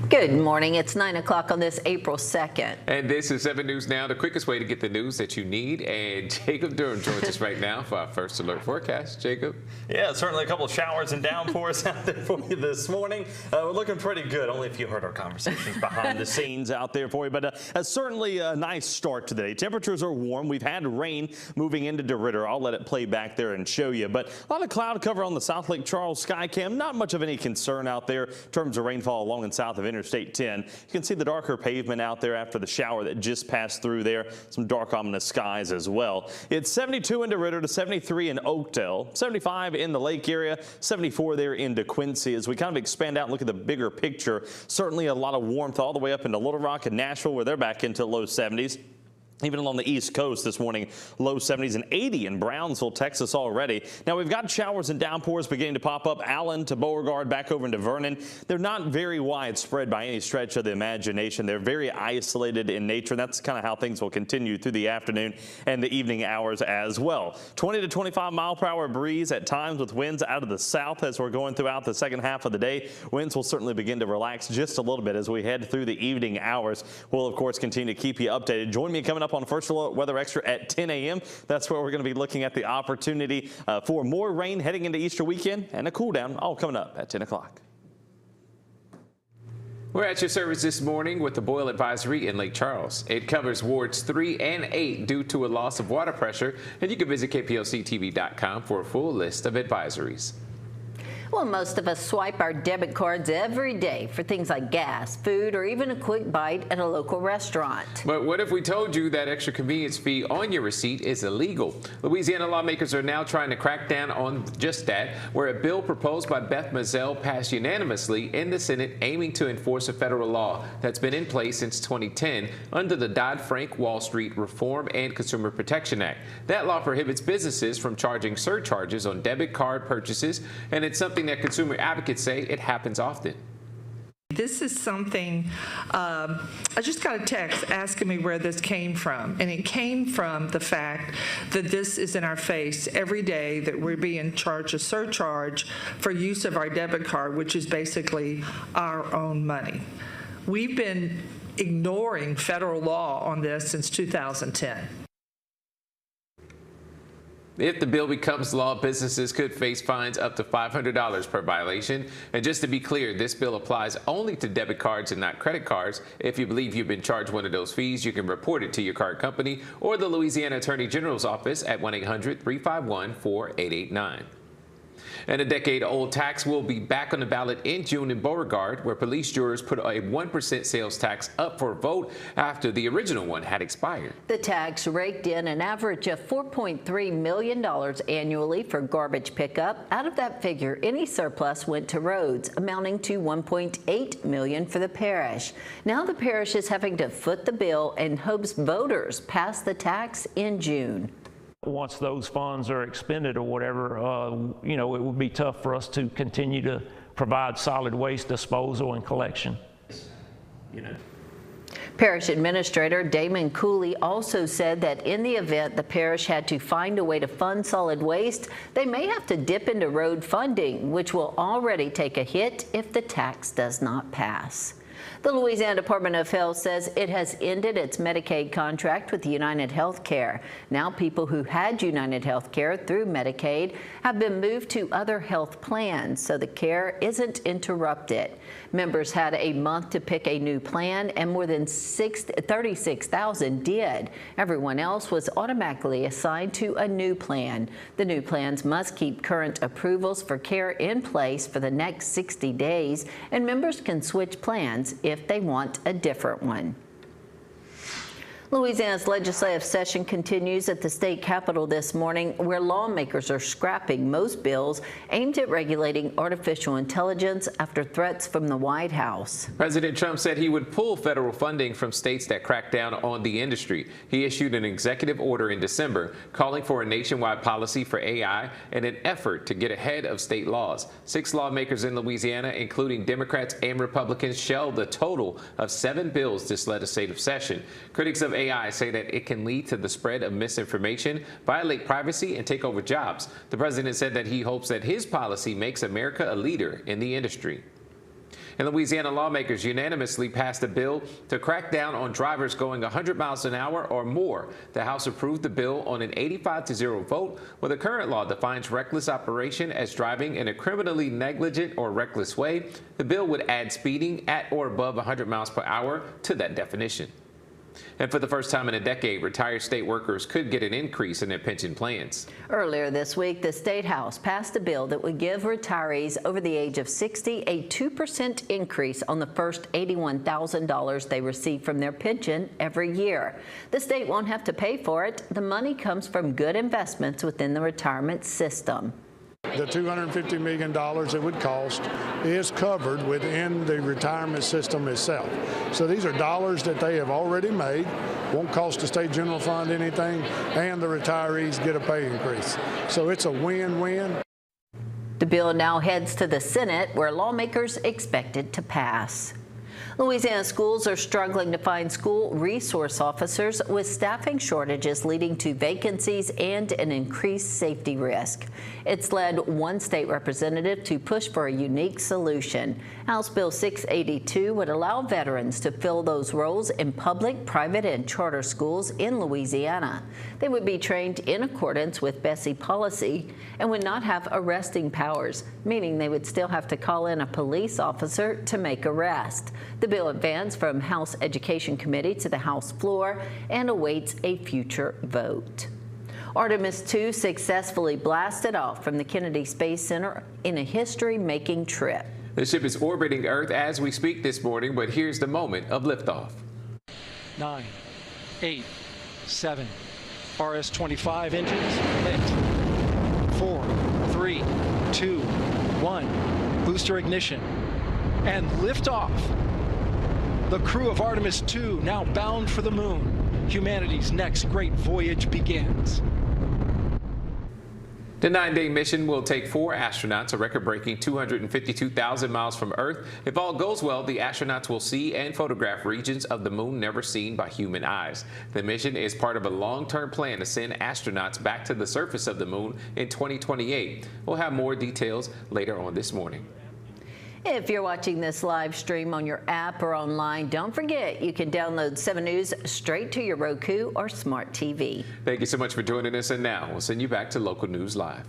Good morning. It's 9 o'clock on this April 2nd. And this is 7 News Now, the quickest way to get the news that you need. And Jacob Durham joins us right now for our first alert forecast. Jacob? Yeah, certainly a couple of showers and downpours out there for you this morning. We're looking pretty good, only if you heard our conversations behind the scenes out there for you. But certainly a nice start today. Temperatures are warm. We've had rain moving into DeRidder. I'll let it play back there and show you. But a lot of cloud cover on the South Lake Charles Skycam. Not much of any concern out there in terms of rainfall along and south of Interstate 10. You can see the darker pavement out there after the shower that just passed through there. Some dark, ominous skies as well. It's 72 in DeRidder to 73 in Oakdale, 75 in the Lake area, 74 there in DeQuincy. As we kind of expand out and look at the bigger picture, certainly a lot of warmth all the way up into Little Rock and Nashville, where they're back into low 70s. Even along the East Coast this morning, low 70s and 80 in Brownsville, Texas already. Now we've got showers and downpours beginning to pop up. Allen to Beauregard, back over into Vernon. They're not very widespread by any stretch of the imagination. They're very isolated in nature. And that's kind of how things will continue through the afternoon and the evening hours as well. 20 to 25 mile per hour breeze at times with winds out of the south as we're going throughout the second half of the day. Winds will certainly begin to relax just a little bit as we head through the evening hours. We'll, of course, continue to keep you updated. Join me coming up on First Alert Weather Extra at 10 a.m. That's where we're going to be looking at the opportunity for more rain heading into Easter weekend and a cool down, all coming up at 10 o'clock. We're at your service this morning with the boil advisory in Lake Charles. It covers wards 3 and 8 due to a loss of water pressure, and you can visit KPLCTV.com for a full list of advisories. Well, most of us swipe our debit cards every day for things like gas, food, or even a quick bite at a local restaurant. But what if we told you that extra convenience fee on your receipt is illegal? Louisiana lawmakers are now trying to crack down on just that, where a bill proposed by Beth Mazzell passed unanimously in the Senate aiming to enforce a federal law that's been in place since 2010 under the Dodd-Frank Wall Street Reform and Consumer Protection Act. That law prohibits businesses from charging surcharges on debit card purchases, and it's something that consumer advocates say it happens often. This is something, I just got a text asking me where this came from, and it came from the fact that this is in our face every day, that we're being charged a surcharge for use of our debit card, which is basically our own money. We've been ignoring federal law on this since 2010. If the bill becomes law, businesses could face fines up to $500 per violation. And just to be clear, this bill applies only to debit cards and not credit cards. If you believe you've been charged one of those fees, you can report it to your card company or the Louisiana Attorney General's office at 1-800-351-4889. And a decade-old tax will be back on the ballot in June in Beauregard, where police jurors put a 1% sales tax up for a vote after the original one had expired. The tax raked in an average of $4.3 million annually for garbage pickup. Out of that figure, any surplus went to roads, amounting to $1.8 million for the parish. Now the parish is having to foot the bill and hopes voters pass the tax in June. Once those funds are expended or whatever, it would be tough for us to continue to provide solid waste disposal and collection. Parish Administrator Damon Cooley also said that in the event the parish had to find a way to fund solid waste, they may have to dip into road funding, which will already take a hit if the tax does not pass. The Louisiana Department of Health says it has ended its Medicaid contract with United Healthcare. Now people who had United Healthcare through Medicaid have been moved to other health plans, so the care isn't interrupted. Members had a month to pick a new plan, and more than 36,000 did. Everyone else was automatically assigned to a new plan. The new plans must keep current approvals for care in place for the next 60 days, and members can switch plans if they want a different one. Louisiana's legislative session continues at the state capitol this morning, where lawmakers are scrapping most bills aimed at regulating artificial intelligence after threats from the White House. President Trump said he would pull federal funding from states that crack down on the industry. He issued an executive order in December calling for a nationwide policy for AI in an effort to get ahead of state laws. 6 lawmakers in Louisiana, including Democrats and Republicans, shelved a total of 7 bills this legislative session. Critics of AI say that it can lead to the spread of misinformation, violate privacy, and take over jobs. The president said that he hopes that his policy makes America a leader in the industry. And Louisiana lawmakers unanimously passed a bill to crack down on drivers going 100 miles an hour or more. The House approved the bill on an 85-0 vote, where the current law defines reckless operation as driving in a criminally negligent or reckless way. The bill would add speeding at or above 100 miles per hour to that definition. And for the first time in a decade, retired state workers could get an increase in their pension plans. Earlier this week, the State House passed a bill that would give retirees over the age of 60 a 2% increase on the first $81,000 they receive from their pension every year. The state won't have to pay for it. The money comes from good investments within the retirement system. The $250 million it would cost is covered within the retirement system itself. So these are dollars that they have already made, won't cost the state general fund anything, and the retirees get a pay increase. So it's a win-win. The bill now heads to the Senate, where lawmakers expect it to pass. Louisiana schools are struggling to find school resource officers, with staffing shortages leading to vacancies and an increased safety risk. It's led one state representative to push for a unique solution. House Bill 682 would allow veterans to fill those roles in public, private, and charter schools in Louisiana. They would be trained in accordance with Bessie policy and would not have arresting powers, meaning they would still have to call in a police officer to make arrest. The bill advanced from House Education Committee to the House floor and awaits a future vote. Artemis II successfully blasted off from the Kennedy Space Center in a history-making trip. The ship is orbiting Earth as we speak this morning, but here's the moment of liftoff. 9, 8, 7, RS-25 engines lit. 4, 3, 2, 1, booster ignition, and liftoff. The crew of Artemis II now bound for the moon. Humanity's next great voyage begins. The 9-day mission will take 4 astronauts, a record-breaking 252,000 miles from Earth. If all goes well, the astronauts will see and photograph regions of the moon never seen by human eyes. The mission is part of a long-term plan to send astronauts back to the surface of the moon in 2028. We'll have more details later on this morning. If you're watching this live stream on your app or online, don't forget you can download 7 News straight to your Roku or smart TV. Thank you so much for joining us, and now we'll send you back to Local News Live.